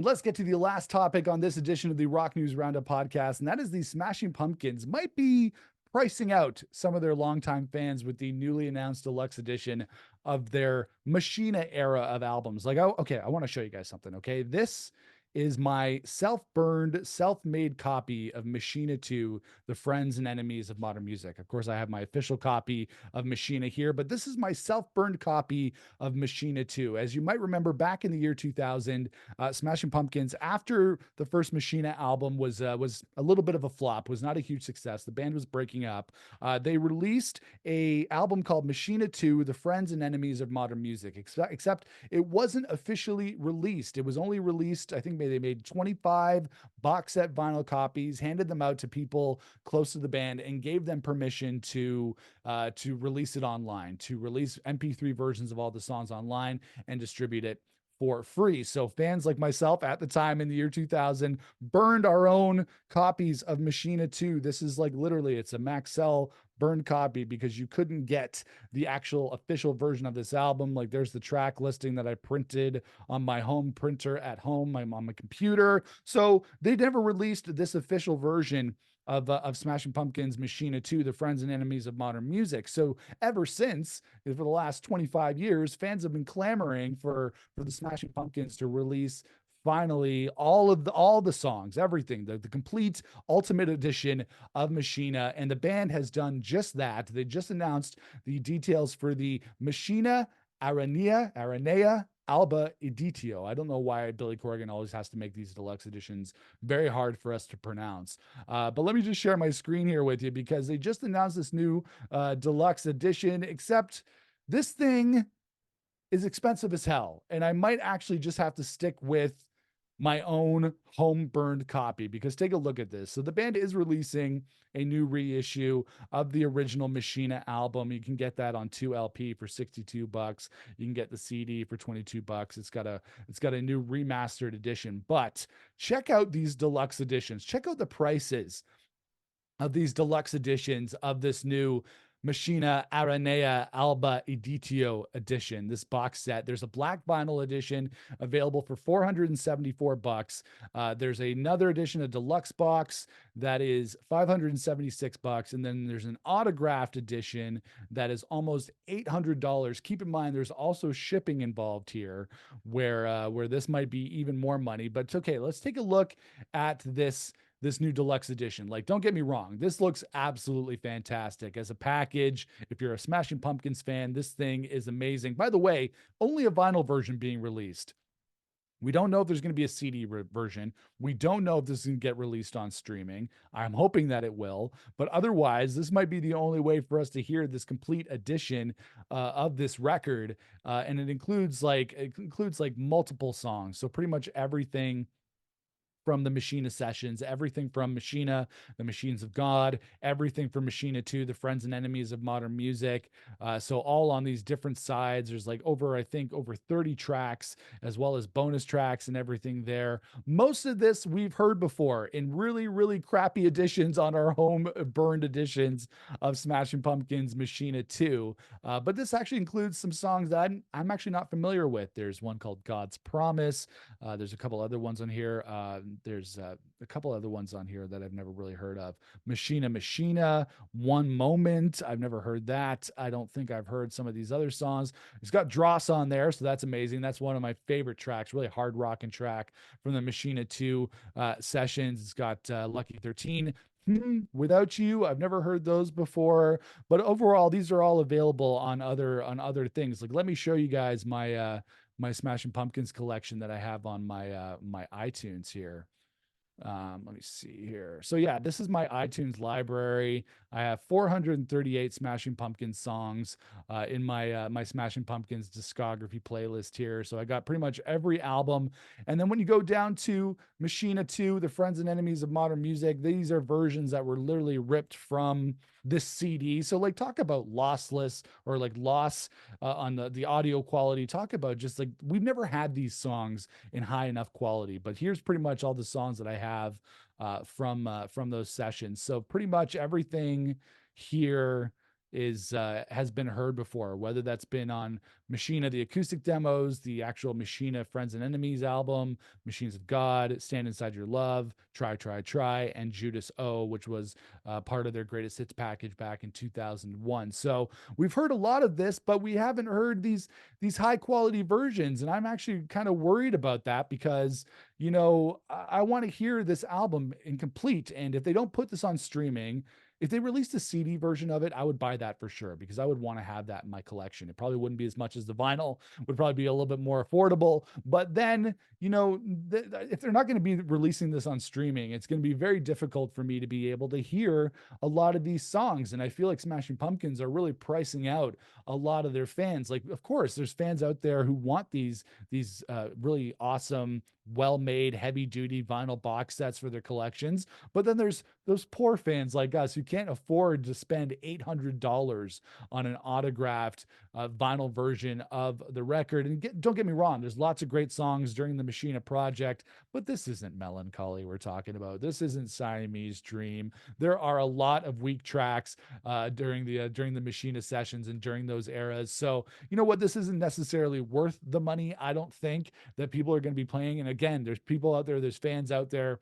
Let's get to the last topic on this edition of the Rock News Roundup podcast, and that is the Smashing Pumpkins might be pricing out some of their longtime fans with the newly announced deluxe edition of their Machina era of albums. Like, oh, okay, I want to show you guys something. Okay, this is my self-burned, self-made copy of Machina 2, The Friends and Enemies of Modern Music. Of course, I have my official copy of Machina here, but this is my self-burned copy of Machina 2. As you might remember, back in the year 2000, Smashing Pumpkins, after the first Machina album was a little bit of a flop, was not a huge success. The band was breaking up. They released a album called Machina 2: The Friends and Enemies of Modern Music, except it wasn't officially released. It was only released, I think they made 25 box set vinyl copies, handed them out to people close to the band, and gave them permission to release it online, to release MP3 versions of all the songs online and distribute it for free. So fans like myself at the time in the year 2000 burned our own copies of Machina 2. This is like literally, it's a Maxell burned copy because you couldn't get the actual official version of this album. Like there's the track listing that I printed on my home printer at home, on my computer. So they never released this official version of Smashing Pumpkins Machina 2, The Friends and Enemies of Modern Music. So ever since, for the last 25 years, fans have been clamoring for the Smashing Pumpkins to release finally all the songs, everything, the complete ultimate edition of Machina, and the band has done just that. They just announced the details for the Machina Aranea Alba Editio. I don't know why Billy Corgan always has to make these deluxe editions very hard for us to pronounce. But let me just share my screen here with you because they just announced this new deluxe edition, except this thing is expensive as hell. And I might actually just have to stick with my own home burned copy because take a look at this. So the band is releasing a new reissue of the original Machina album. You can get that on 2LP for $62. You can get the CD for $22. It's got a new remastered edition. But check out these deluxe editions. Check out the prices of these deluxe editions of this new Machina Aranea Alba Editio edition, this box set. There's a black vinyl edition available for $474. There's another edition, a deluxe box, that is $576. And then there's an autographed edition that is almost $800. Keep in mind, there's also shipping involved here where this might be even more money, but it's okay. Let's take a look at this new deluxe edition. Like, don't get me wrong, this looks absolutely fantastic as a package. If you're a Smashing Pumpkins fan, this thing is amazing. By the way, only a vinyl version being released. We don't know if there's going to be a CD version. We don't know if this is going to get released on streaming. I'm hoping that it will, but otherwise, this might be the only way for us to hear this complete edition of this record. And it includes like multiple songs, so pretty much everything from the Machina sessions, everything from Machina, the Machines of God, everything from Machina 2, the Friends and Enemies of Modern Music. So all on these different sides. There's like over 30 tracks, as well as bonus tracks and everything there. Most of this we've heard before in really, really crappy editions on our home burned editions of Smashing Pumpkins Machina 2. But this actually includes some songs that I'm actually not familiar with. There's one called God's Promise. There's a couple other ones on here. There's a couple other ones on here that I've never really heard of. Machina, One Moment. I've never heard that. I don't think I've heard some of these other songs. It's got Dross on there, so that's amazing. That's one of my favorite tracks, really hard rocking track from the Machina 2 sessions. It's got Lucky 13. Without You. I've never heard those before, but overall, these are all available on other things. Like, let me show you guys my Smashing Pumpkins collection that I have on my iTunes here. Let me see here. So yeah, this is my iTunes library. I have 438 Smashing Pumpkins songs in my Smashing Pumpkins discography playlist here. So I got pretty much every album. And then when you go down to Machina 2, The Friends and Enemies of Modern Music, these are versions that were literally ripped from this CD. So like, talk about lossless or like loss on the audio quality. Talk about just like, we've never had these songs in high enough quality, but here's pretty much all the songs that I have from those sessions. So pretty much everything here is has been heard before, whether that's been on Machina, the acoustic demos, the actual Machina Friends and Enemies album, Machines of God, Stand Inside Your Love, Try, Try, Try, and Judas O, which was part of their greatest hits package back in 2001. So we've heard a lot of this, but we haven't heard these high quality versions. And I'm actually kind of worried about that because, you know, I want to hear this album incomplete. And if they don't put this on streaming, if they released a CD version of it, I would buy that for sure because I would want to have that in my collection. It probably wouldn't be as much as the vinyl, would probably be a little bit more affordable. But then, you know, if they're not going to be releasing this on streaming, it's going to be very difficult for me to be able to hear a lot of these songs. And I feel like Smashing Pumpkins are really pricing out a lot of their fans. Like, of course, there's fans out there who want these really awesome, well-made, heavy-duty vinyl box sets for their collections. But then there's those poor fans like us who can't afford to spend $800 on an autographed vinyl version of the record. And don't get me wrong, there's lots of great songs during the Machina project, but this isn't Melancholy we're talking about. This isn't Siamese Dream. There are a lot of weak tracks during the Machina sessions and during those eras. So you know what, this isn't necessarily worth the money. I don't think that people are going to be playing. And again, there's people out there, there's fans out there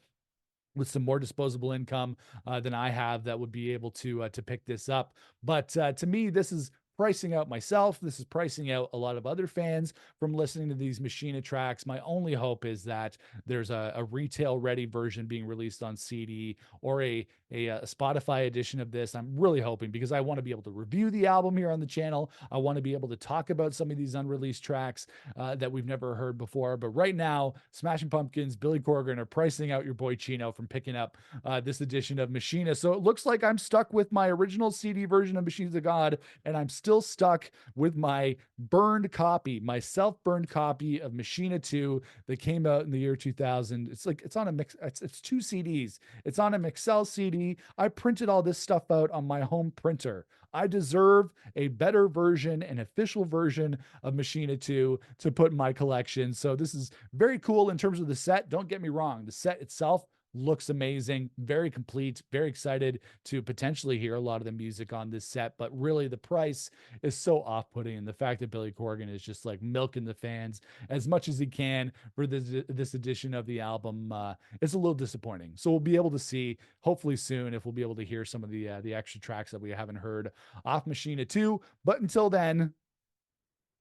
with some more disposable income than I have that would be able to pick this up. But to me, this is pricing out myself. This is pricing out a lot of other fans from listening to these Machina tracks. My only hope is that there's a retail ready version being released on CD or a Spotify edition of this. I'm really hoping because I want to be able to review the album here on the channel. I want to be able to talk about some of these unreleased tracks that we've never heard before. But right now, Smashing Pumpkins, Billy Corgan are pricing out your boy Chino from picking up this edition of Machina. So it looks like I'm stuck with my original CD version of Machines of God, and I'm still stuck with my burned copy, my self-burned copy of Machina 2 that came out in the year 2000. It's on a mix. It's two CDs. It's on a Mixel CD. I printed all this stuff out on my home printer. I deserve a better version, an official version of Machina 2 to put in my collection. So this is very cool in terms of the set. Don't get me wrong. The set itself looks amazing, very complete, very excited to potentially hear a lot of the music on this set. But really, the price is so off-putting. And the fact that Billy Corgan is just like milking the fans as much as he can for this edition of the album, it's a little disappointing. So we'll be able to see, hopefully soon, if we'll be able to hear some of the extra tracks that we haven't heard off Machina 2. But until then,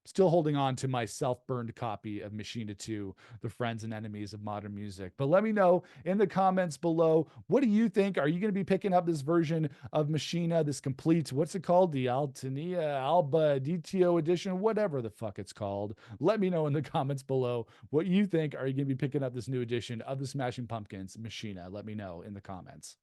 still holding on to my self-burned copy of Machina 2, The Friends and Enemies of Modern Music. But let me know in the comments below, what do you think? Are you going to be picking up this version of Machina, this complete, what's it called? The Altania Alba DTO edition, whatever the fuck it's called. Let me know in the comments below what you think. Are you going to be picking up this new edition of the Smashing Pumpkins Machina? Let me know in the comments.